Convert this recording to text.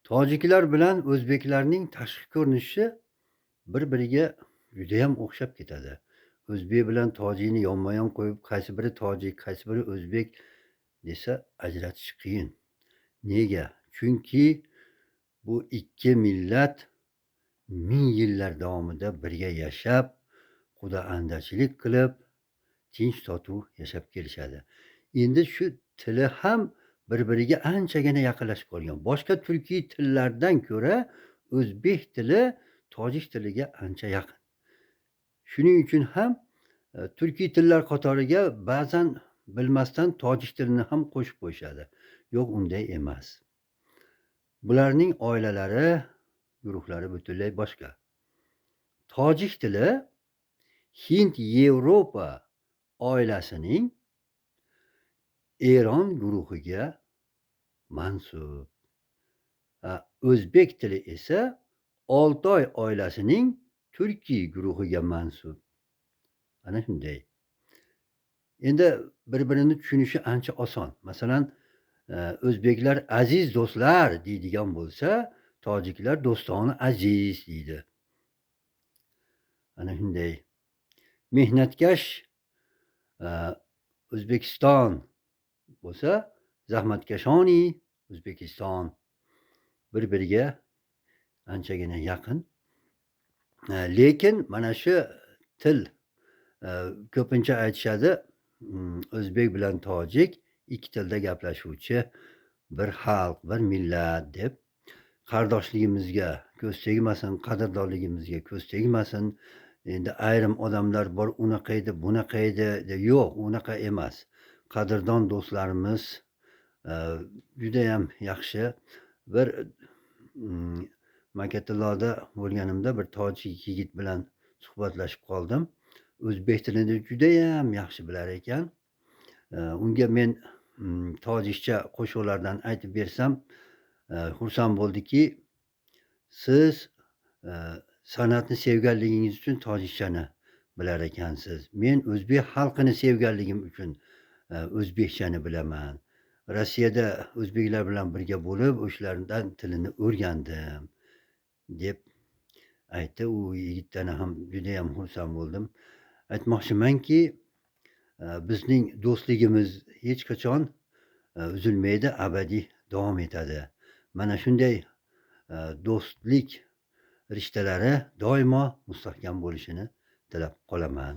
Tojiklar bilan o'zbeklarning tashqi ko'rinishi bir-biriga judayam o'xshab ketadi. O'zbek bilan tojikni yonma-yon qo'yib, qaysi biri tojik, qaysi biri o'zbek desa ajratish qiyin. Nega? Chunki bu ikki millat ming yillar davomida birga yashab, quda-andachilik qilib, tinch-totuv yashab kelishadi. Endi shu tili ham bir-biriga anchagina yaqinlashib qolgan. Boshqa turkiy tillardan ko'ra o'zbek tili tojik tiliga ancha yaqin. Shuning uchun ham turkiy tillar qatoriga ba'zan bilmasdan tojik tilini ham qo'shib qo'yishadi. Yo'q, unday emas. Bularning oilalari, guruhlari butunlay boshqa. Tojik tili Hind-Yevropa oilasining Eron guruhiga mansub. O'zbek tili esa Oltoy oilasining Turkiy guruhiga mansub. Ana shunday. Endi bir-birini tushunishi ancha oson. Masalan, o'zbeklar aziz do'stlar deydigan bo'lsa, tojiklar do'stona aziz deydi. Ana shunday. Mehnatkash O'zbekiston bo'lsa, zahmatkashoni O'zbekiston bir-biriga anchagina yaqin. Lekin mana shu til ko'pincha aytishadi, o'zbek bilan tojik ikki tilda gaplashuvchi bir xalq, bir millat deb. Qardoshligimizga ko'z tegmasin, qadrdonligimizga ko'z tegmasin. Endi ayrim odamlar bor, unaqa edi, bunaqa edi. Yo'q, unaqa emas. Qadrdon do'stlarimiz judayam yaxshi. Bir Makatulloda bo'lganimda bir tojik yigit bilan suhbatlashib qoldim. O'zbek tilini judayam yaxshi bilar ekan. Unga men tojikcha qo'shiqlardan aytib bersam, xursand bo'ldiki, siz san'atni sevganligingiz uchun tojikchani bilar ekansiz. Men o'zbek xalqini sevganligim uchun o'zbekchani bilaman. Rossiyada o'zbeklar bilan birga bo'lib, o'shalardan tilini o'rgandim deb aytdi. U yigitdan ham judayam xursand bo'ldim. Aytmoqchimanki, bizning do'stligimiz hech qachon uzilmaydi, abadiy davom etadi. Mana shunday do'stlik rishtalari doimo mustahkam bo'lishini tilab qolaman.